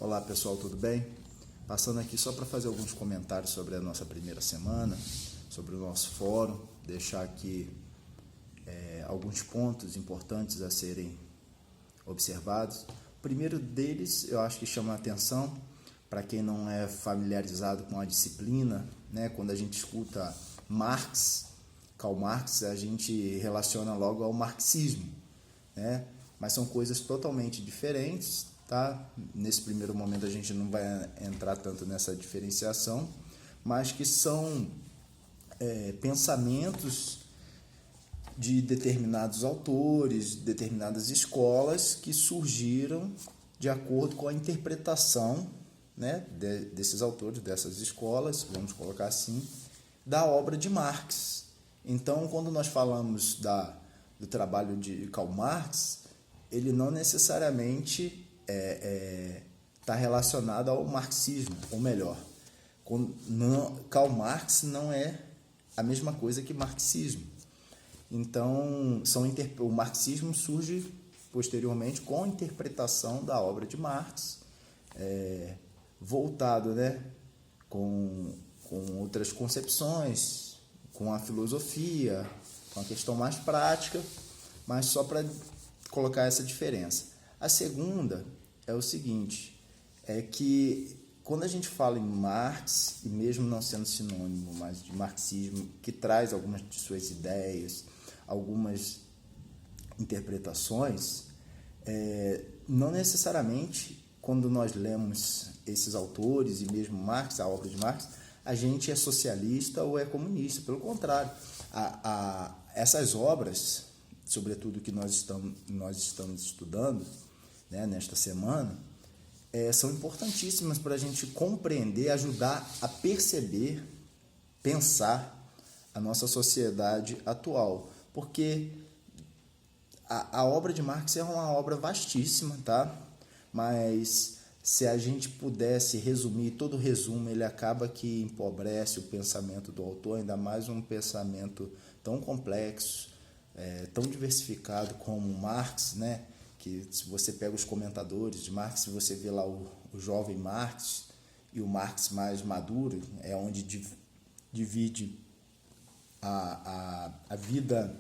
Olá pessoal, tudo bem? Passando aqui só para fazer alguns comentários sobre a nossa primeira semana, sobre o nosso fórum, deixar aqui alguns pontos importantes a serem observados. O primeiro deles, eu acho que chama a atenção para quem não é familiarizado com a disciplina, né? Quando a gente escuta Karl Marx, a gente relaciona logo ao marxismo, né? Mas são coisas totalmente diferentes, tá? Nesse primeiro momento a gente não vai entrar tanto nessa diferenciação, mas que são pensamentos de determinados autores, determinadas escolas que surgiram de acordo com a interpretação, né, desses autores, dessas escolas, vamos colocar assim, da obra de Marx. Então, quando nós falamos do trabalho de Karl Marx, ele não necessariamente está relacionado ao marxismo, ou melhor, Karl Marx não é a mesma coisa que marxismo. Então, o marxismo surge posteriormente com a interpretação da obra de Marx, voltado, né, com outras concepções, com a filosofia, com a questão mais prática, mas só para colocar essa diferença. A segunda é o seguinte, é que quando a gente fala em Marx, e mesmo não sendo sinônimo, mas de marxismo, que traz algumas de suas ideias, algumas interpretações, não necessariamente quando nós lemos esses autores e mesmo Marx, a obra de Marx, a gente é socialista ou é comunista. Pelo contrário, essas obras, sobretudo que nós estamos estudando, né, nesta semana, são importantíssimas para a gente compreender, ajudar a perceber, pensar a nossa sociedade atual. Porque a obra de Marx é uma obra vastíssima, tá? Mas se a gente pudesse resumir, todo resumo ele acaba que empobrece o pensamento do autor, ainda mais um pensamento tão complexo, tão diversificado como Marx, né? Que se você pega os comentadores de Marx, se você vê lá o jovem Marx e o Marx mais maduro, é onde divide a vida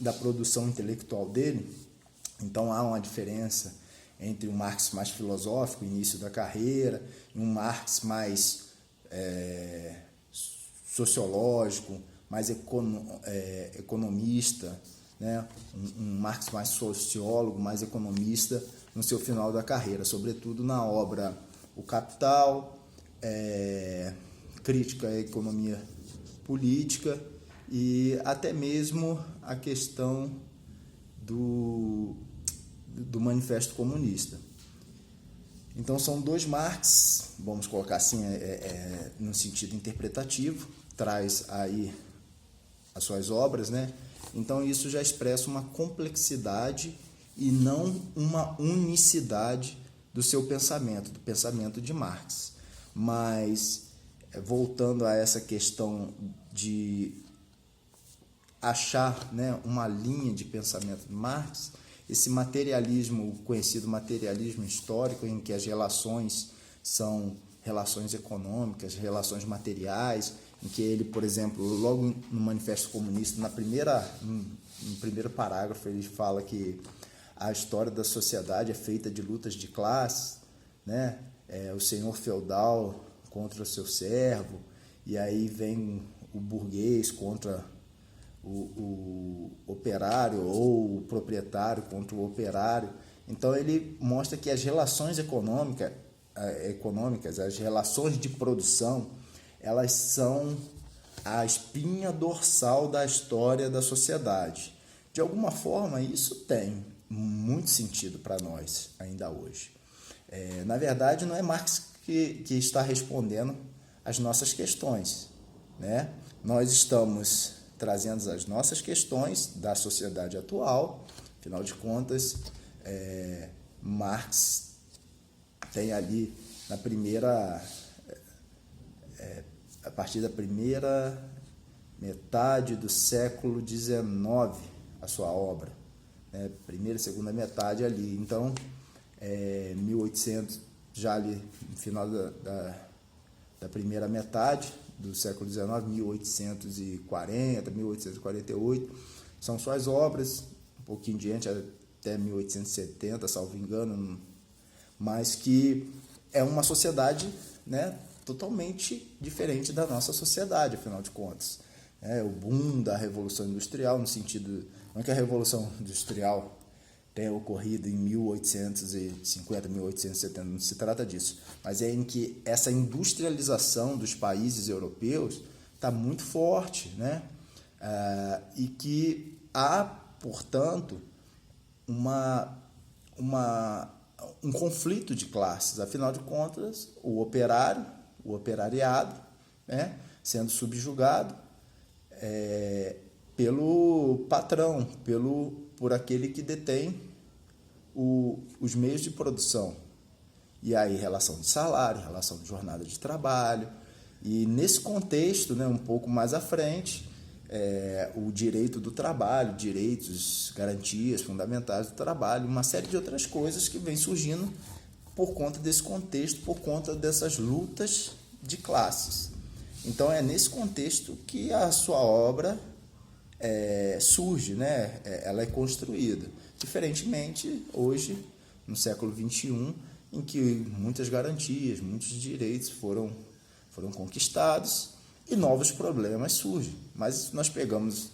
da produção intelectual dele. Então há uma diferença entre um Marx mais filosófico, início da carreira, e um Marx mais sociológico, mais economista, né? Um Marx mais sociólogo, mais economista no seu final da carreira, sobretudo na obra O Capital, Crítica à Economia Política e até mesmo a questão do Manifesto Comunista. Então são dois Marx, vamos colocar assim, no sentido interpretativo, traz aí as suas obras, né? Então isso já expressa uma complexidade e não uma unicidade do seu pensamento, do pensamento de Marx. Mas, voltando a essa questão de achar, né, uma linha de pensamento de Marx, esse materialismo, o conhecido materialismo histórico, em que as relações são relações econômicas, relações materiais, em que ele, por exemplo, logo no Manifesto Comunista, no primeiro parágrafo, ele fala que a história da sociedade é feita de lutas de classes, né? O senhor feudal contra o seu servo, e aí vem o burguês contra o operário, ou o proprietário contra o operário. Então ele mostra que as relações econômicas, as relações de produção, elas são a espinha dorsal da história da sociedade. De alguma forma, isso tem muito sentido para nós ainda hoje. Na verdade, não é Marx que está respondendo às nossas questões, né? Nós estamos trazendo as nossas questões da sociedade atual. Afinal de contas, Marx tem ali a partir da primeira metade do século XIX, a sua obra, né? Primeira e segunda metade ali. Então, 1800 já ali no final da primeira metade do século XIX, 1840, 1848, são suas obras, um pouquinho diante até 1870, salvo engano, mas que é uma sociedade, né, totalmente diferente da nossa sociedade, afinal de contas. O boom da Revolução Industrial, no sentido, não é que a Revolução Industrial tenha ocorrido em 1850, 1870, não se trata disso, mas é em que essa industrialização dos países europeus está muito forte, né? E que há, portanto, um conflito de classes. Afinal de contas, o operariado, né, sendo subjugado pelo patrão, por aquele que detém os meios de produção. E aí, relação de salário, relação de jornada de trabalho. E nesse contexto, né, um pouco mais à frente, o direito do trabalho, direitos, garantias fundamentais do trabalho, uma série de outras coisas que vem surgindo por conta desse contexto, por conta dessas lutas de classes. Então, é nesse contexto que a sua obra surge, né? Ela é construída. Diferentemente, hoje, no século XXI, em que muitas garantias, muitos direitos foram conquistados e novos problemas surgem. Mas nós pegamos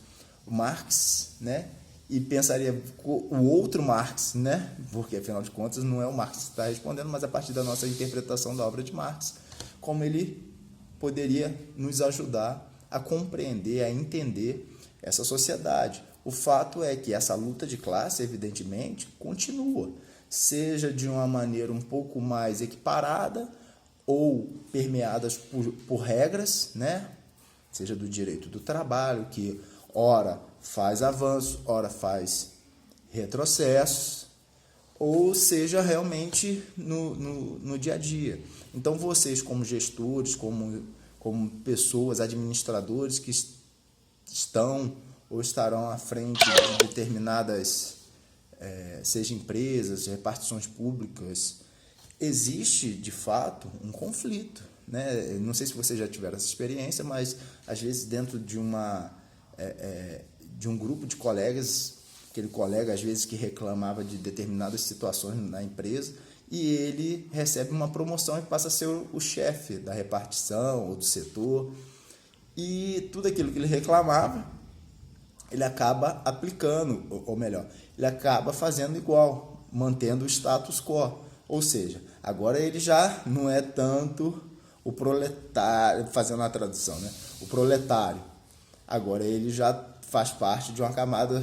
o Marx, né, e pensaria o outro Marx, né, porque afinal de contas não é o Marx que está respondendo, mas a partir da nossa interpretação da obra de Marx, como ele poderia nos ajudar a compreender, a entender essa sociedade. O fato é que essa luta de classe, evidentemente, continua, seja de uma maneira um pouco mais equiparada ou permeadas por regras, né? Seja do direito do trabalho, que ora faz avanço, ora faz retrocessos, ou seja realmente no dia a dia. Então, vocês como gestores, como pessoas, administradores que estão ou estarão à frente de determinadas, seja empresas, repartições públicas, existe, de fato, um conflito, né? Não sei se vocês já tiveram essa experiência, mas, às vezes, dentro de um grupo de colegas, aquele colega, às vezes, que reclamava de determinadas situações na empresa, e ele recebe uma promoção e passa a ser o chefe da repartição ou do setor, e tudo aquilo que ele reclamava, ele acaba aplicando, ou melhor, ele acaba fazendo igual, mantendo o status quo. Ou seja, agora ele já não é tanto o proletário, fazendo a tradução, né? O proletário. Agora ele já faz parte de uma camada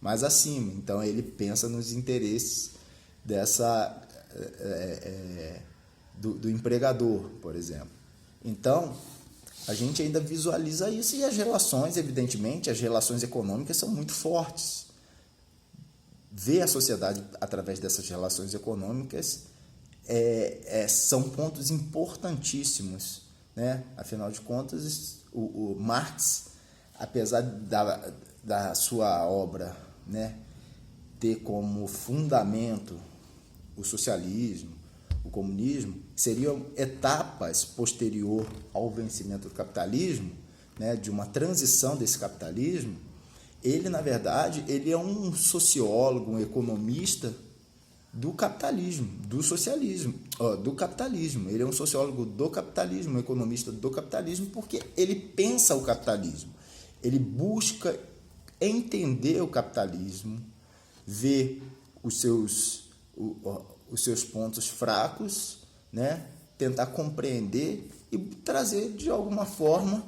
mais acima. Então ele pensa nos interesses do empregador, por exemplo. Então, a gente ainda visualiza isso, e as relações, evidentemente, as relações econômicas são muito fortes. Ver a sociedade através dessas relações econômicas são pontos importantíssimos, né? Afinal de contas, o Marx, apesar da sua obra, né, ter como fundamento o socialismo, o comunismo, seriam etapas posterior ao vencimento do capitalismo, né, de uma transição desse capitalismo. Ele, na verdade, ele é um sociólogo, um economista do capitalismo, do socialismo, do capitalismo. Ele é um sociólogo do capitalismo, um economista do capitalismo, porque ele pensa o capitalismo. Ele busca entender o capitalismo, ver os seus pontos fracos, né? Tentar compreender e trazer, de alguma forma,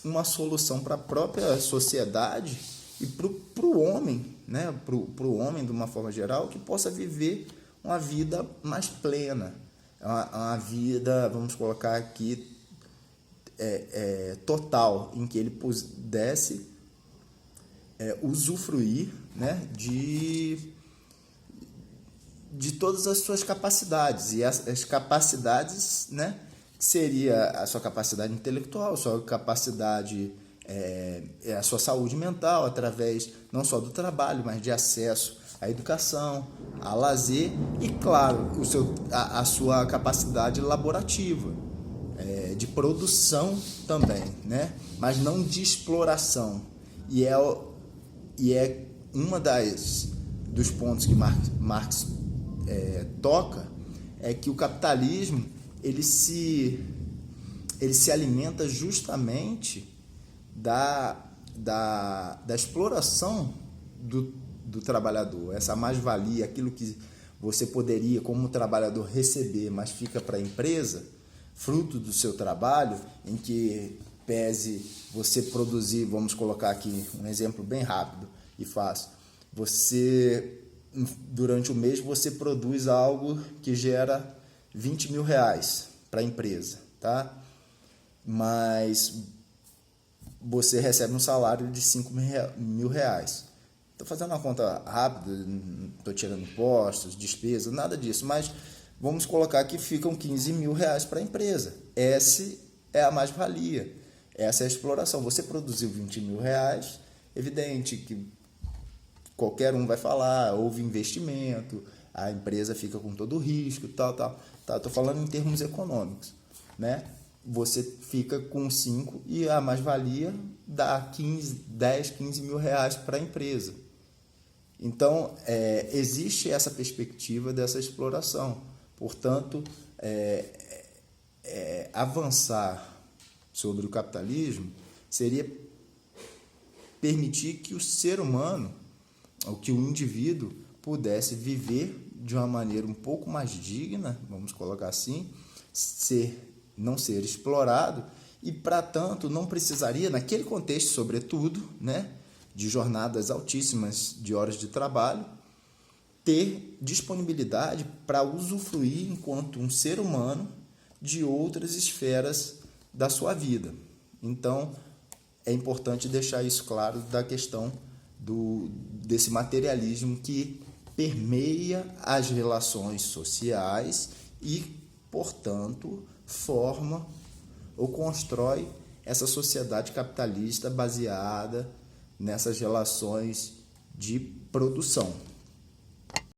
uma solução para a própria sociedade e para o homem, né? Para o homem, de uma forma geral, que possa viver uma vida mais plena, uma vida, vamos colocar aqui, total, em que ele pudesse usufruir, né, de todas as suas capacidades, e as capacidades, né, seria a sua capacidade intelectual, a sua capacidade, a sua saúde mental, através não só do trabalho, mas de acesso a educação, a lazer e, claro, a sua capacidade laborativa, de produção também, né? Mas não de exploração. E é uma dos pontos que Marx toca, é que o capitalismo ele se alimenta justamente da exploração do trabalhador, essa mais-valia, aquilo que você poderia, como trabalhador, receber, mas fica para a empresa, fruto do seu trabalho, em que pese você produzir, vamos colocar aqui um exemplo bem rápido e fácil, durante o mês você produz algo que gera 20 mil reais para a empresa, tá? Mas você recebe um salário de 5 mil reais. Estou fazendo uma conta rápida, não estou tirando impostos, despesas, nada disso, mas vamos colocar que ficam 15 mil reais para a empresa. Essa é a mais-valia, essa é a exploração. Você produziu 20 mil reais, evidente que qualquer um vai falar, houve investimento, a empresa fica com todo o risco, tal. Estou falando em termos econômicos, né? Você fica com 5 e a mais-valia dá 10, 15 mil reais para a empresa. Então, existe essa perspectiva dessa exploração. Portanto, avançar sobre o capitalismo seria permitir que o ser humano, ou que o indivíduo, pudesse viver de uma maneira um pouco mais digna, vamos colocar assim, não ser explorado e, para tanto, não precisaria, naquele contexto, sobretudo, né, de jornadas altíssimas de horas de trabalho, ter disponibilidade para usufruir, enquanto um ser humano, de outras esferas da sua vida. Então, é importante deixar isso claro da questão desse materialismo que permeia as relações sociais e, portanto, forma ou constrói essa sociedade capitalista baseada nessas relações de produção.